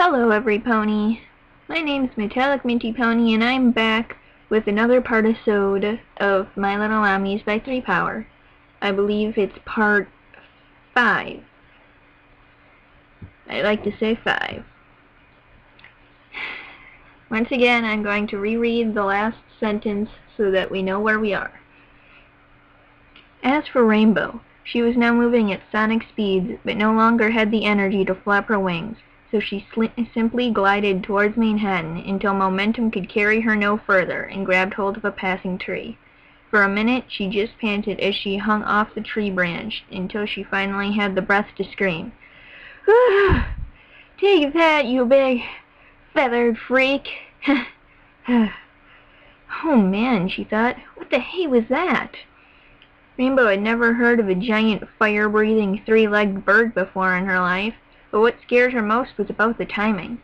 Hello, every pony. My name's Metallic Minty Pony, and I'm back with another part-isode of My Little Mommies by 3 Power. I believe it's part 5. I like to say 5. Once again, I'm going to reread the last sentence so that we know where we are. As for Rainbow, she was now moving at sonic speeds, but no longer had the energy to flap her wings. So she simply glided towards Manhattan until momentum could carry her no further and grabbed hold of a passing tree. For a minute, she just panted as she hung off the tree branch until she finally had the breath to scream. "Take that, you big feathered freak!" Oh man, she thought, what the hey was that? Rainbow had never heard of a giant fire-breathing 3-legged bird before in her life. But what scared her most was about the timing.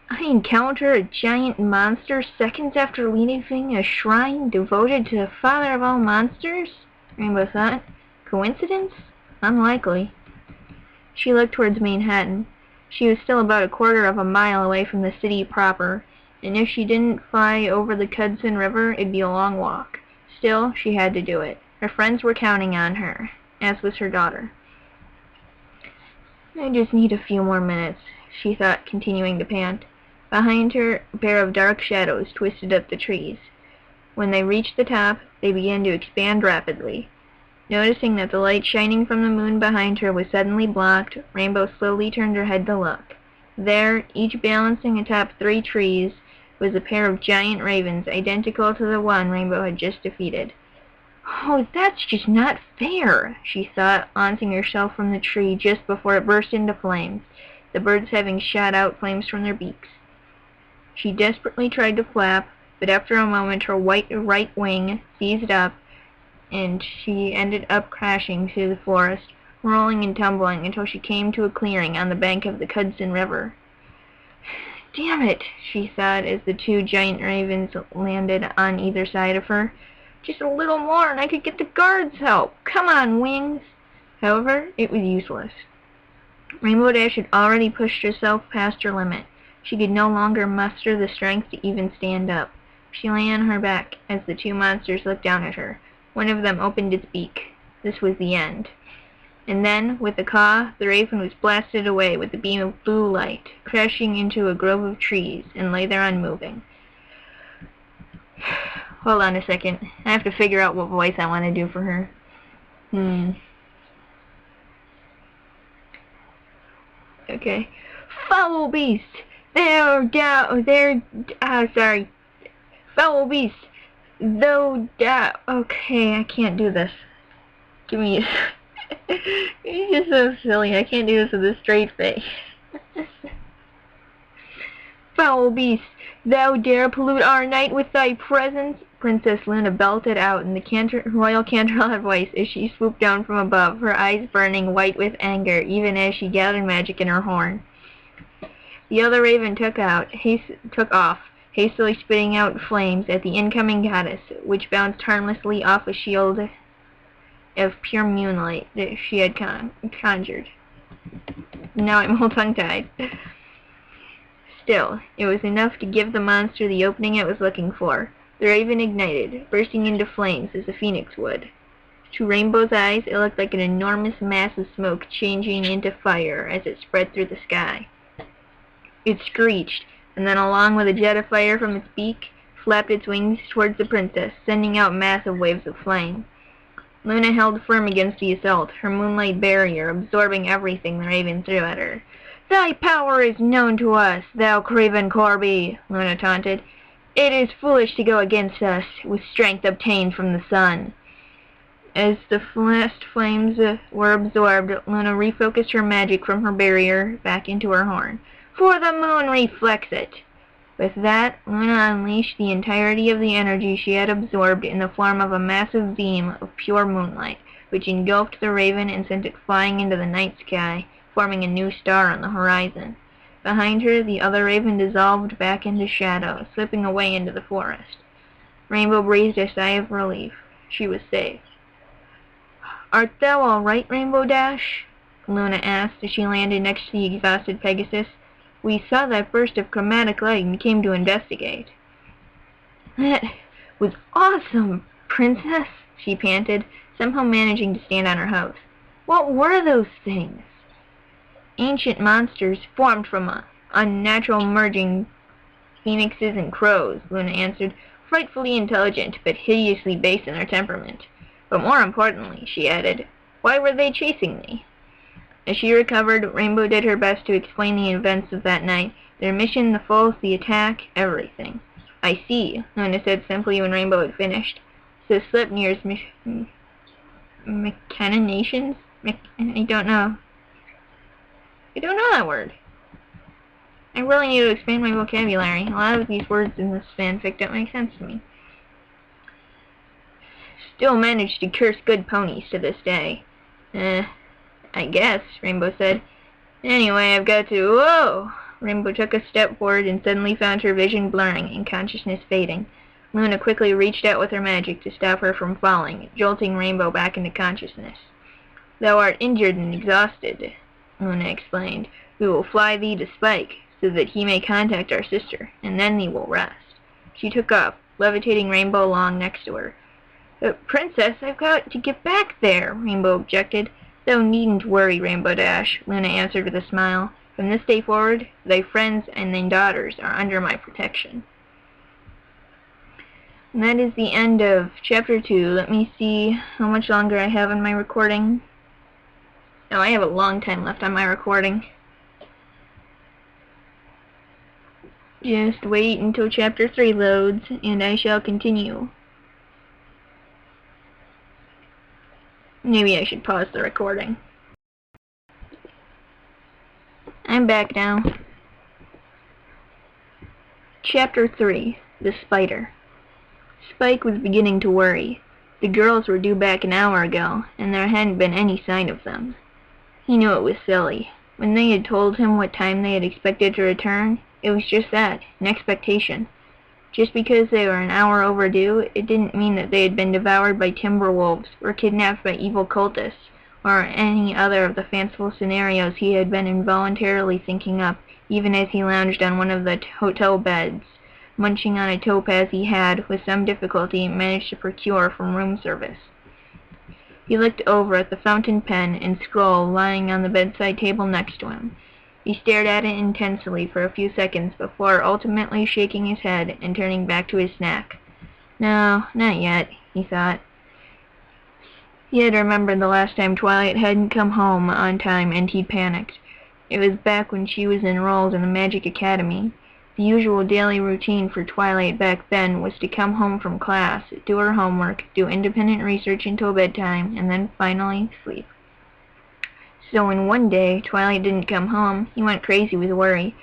I encountered a giant monster seconds after leaving a shrine devoted to the father of all monsters? Rainbow thought. Coincidence? Unlikely. She looked towards Manhattan. She was still about a quarter of a mile away from the city proper, and if she didn't fly over the Hudson River, it'd be a long walk. Still, she had to do it. Her friends were counting on her, as was her daughter. I just need a few more minutes, she thought, continuing to pant. Behind her, a pair of dark shadows twisted up the trees. When they reached the top, they began to expand rapidly. Noticing that the light shining from the moon behind her was suddenly blocked, Rainbow slowly turned her head to look. There, each balancing atop 3 trees, was a pair of giant ravens identical to the one Rainbow had just defeated. "Oh, that's just not fair," she thought, launching herself from the tree just before it burst into flames, the birds having shot out flames from their beaks. She desperately tried to flap, but after a moment her right wing seized up, and she ended up crashing through the forest, rolling and tumbling until she came to a clearing on the bank of the Hudson River. "Damn it," she thought as the 2 giant ravens landed on either side of her. "Just a little more and I could get the guards' help. Come on, Wings!" However, it was useless. Rainbow Dash had already pushed herself past her limit. She could no longer muster the strength to even stand up. She lay on her back as the 2 monsters looked down at her. One of them opened its beak. This was the end. And then, with a caw, the raven was blasted away with a beam of blue light, crashing into a grove of trees, and lay there unmoving. Hold on a second. I have to figure out what voice I want to do for her. Okay. Foul beast! Foul beast! Okay, I can't do this. Give me... You're just so silly. I can't do this with a straight face. "Foul beast! Thou dare pollute our night with thy presence!" Princess Luna belted out in the royal Canterlot voice as she swooped down from above, her eyes burning white with anger, even as she gathered magic in her horn. The other raven took off, hastily spitting out flames at the incoming goddess, which bounced harmlessly off a shield of pure moonlight that she had conjured. Now I'm all tongue-tied. Still, it was enough to give the monster the opening it was looking for. The raven ignited, bursting into flames as a phoenix would. To Rainbow's eyes, it looked like an enormous mass of smoke changing into fire as it spread through the sky. It screeched, and then along with a jet of fire from its beak, flapped its wings towards the princess, sending out massive waves of flame. Luna held firm against the assault, her moonlight barrier absorbing everything the raven threw at her. "Thy power is known to us, thou craven Corby," Luna taunted. "It is foolish to go against us, with strength obtained from the sun." As the last flames were absorbed, Luna refocused her magic from her barrier back into her horn. "For the moon reflects it!" With that, Luna unleashed the entirety of the energy she had absorbed in the form of a massive beam of pure moonlight, which engulfed the raven and sent it flying into the night sky, forming a new star on the horizon. Behind her, the other raven dissolved back into shadow, slipping away into the forest. Rainbow breathed a sigh of relief. She was safe. "Art thou all right, Rainbow Dash?" Luna asked as she landed next to the exhausted Pegasus. We saw that burst of chromatic light and came to investigate." "That was awesome, Princess," she panted, somehow managing to stand on her hose. "What were those things?" "Ancient monsters formed from unnatural merging phoenixes and crows," Luna answered, "frightfully intelligent, but hideously base in their temperament. But more importantly," she added, "why were they chasing me?" As she recovered, Rainbow did her best to explain the events of that night, their mission, the foes, the attack, everything. "I see," Luna said simply when Rainbow had finished. "So Sleipnir's machinations? I don't know that word. I really need to expand my vocabulary. A lot of these words in this fanfic don't make sense to me." "Still managed to curse good ponies to this day." I guess," Rainbow said. "Anyway, I've got to—" Whoa! Rainbow took a step forward and suddenly found her vision blurring and consciousness fading. Luna quickly reached out with her magic to stop her from falling, jolting Rainbow back into consciousness. "Thou art injured and exhausted," Luna explained. "We will fly thee to Spike, so that he may contact our sister, and then thee will rest." She took off, levitating Rainbow along next to her. "Princess, I've got to get back there," Rainbow objected. "Thou needn't worry, Rainbow Dash," Luna answered with a smile. "From this day forward, thy friends and thy daughters are under my protection." And that is the end of Chapter 2. Let me see how much longer I have on my recording. Oh, I have a long time left on my recording. Just wait until Chapter 3 loads, and I shall continue. Maybe I should pause the recording. I'm back now. Chapter 3. The Spider. Spike was beginning to worry. The girls were due back an hour ago, and there hadn't been any sign of them. He knew it was silly. When they had told him what time they had expected to return, it was just that, an expectation. Just because they were an hour overdue, it didn't mean that they had been devoured by timber wolves, or kidnapped by evil cultists, or any other of the fanciful scenarios he had been involuntarily thinking up, even as he lounged on one of the hotel beds, munching on a topaz he had, with some difficulty, managed to procure from room service. He looked over at the fountain pen and scroll lying on the bedside table next to him. He stared at it intensely for a few seconds before ultimately shaking his head and turning back to his snack. No, not yet, he thought. He had remembered the last time Twilight hadn't come home on time, and he panicked. It was back when she was enrolled in the Magic Academy. The usual daily routine for Twilight back then was to come home from class, do her homework, do independent research until bedtime, and then finally sleep. So when one day Twilight didn't come home, he went crazy with worry.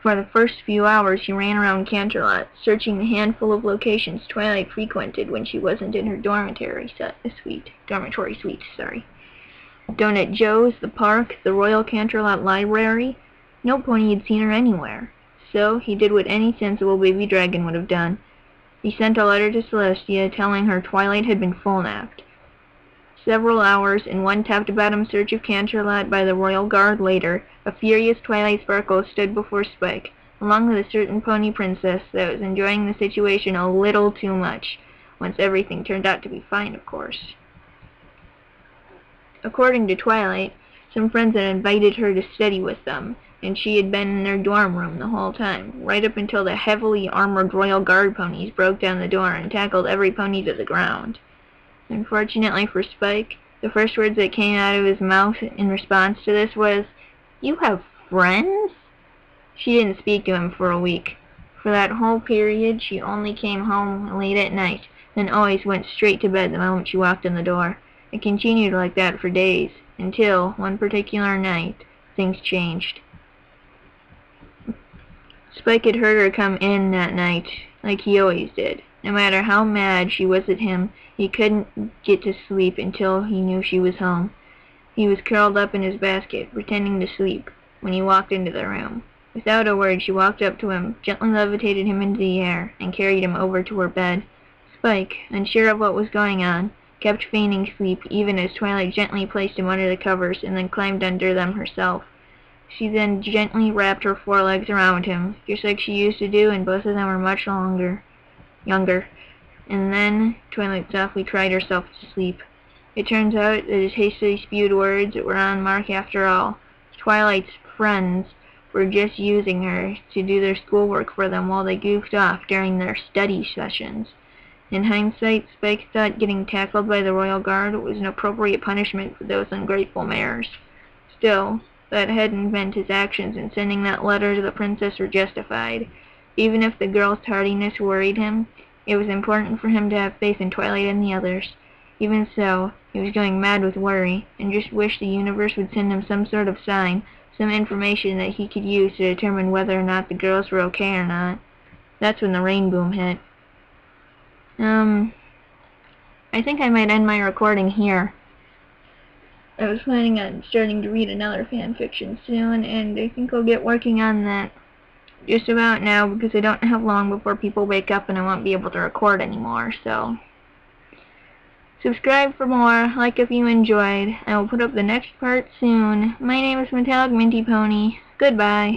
For the first few hours he ran around Canterlot, searching the handful of locations Twilight frequented when she wasn't in her dormitory suite. Donut Joe's, the park, the Royal Canterlot Library. No pony had seen her anywhere. So he did what any sensible baby dragon would have done. He sent a letter to Celestia telling her Twilight had been full-napped. Several hours and one top-to-bottom search of Canterlot by the Royal Guard later, a furious Twilight Sparkle stood before Spike, along with a certain pony princess that was enjoying the situation a little too much, once everything turned out to be fine, of course. According to Twilight, some friends had invited her to study with them, and she had been in their dorm room the whole time, right up until the heavily armored Royal Guard ponies broke down the door and tackled every pony to the ground. Unfortunately for Spike, the first words that came out of his mouth in response to this was, "You have friends?" She didn't speak to him for a week. For that whole period, she only came home late at night, and always went straight to bed the moment she walked in the door. It continued like that for days, until, one particular night, things changed. Spike had heard her come in that night, like he always did. No matter how mad she was at him, he couldn't get to sleep until he knew she was home. He was curled up in his basket, pretending to sleep, when he walked into the room. Without a word, she walked up to him, gently levitated him into the air, and carried him over to her bed. Spike, unsure of what was going on, kept feigning sleep even as Twilight gently placed him under the covers and then climbed under them herself. She then gently wrapped her forelegs around him, just like she used to do, and both of them were much younger. And then Twilight softly cried herself to sleep. It turns out that his hastily spewed words were on Mark after all. Twilight's friends were just using her to do their schoolwork for them while they goofed off during their study sessions. In hindsight, Spike thought getting tackled by the Royal Guard was an appropriate punishment for those ungrateful mares. Still, that hadn't meant his actions in sending that letter to the princess were justified. Even if the girl's tardiness worried him, it was important for him to have faith in Twilight and the others. Even so, he was going mad with worry, and just wished the universe would send him some sort of sign, some information that he could use to determine whether or not the girls were okay or not. That's when the rain boom hit. I think I might end my recording here. I was planning on starting to read another fan fiction soon, and I think I'll get working on that just about now because I don't have long before people wake up and I won't be able to record anymore, so subscribe for more, like if you enjoyed. I will put up the next part soon. My name is Metallic Minty Pony. Goodbye.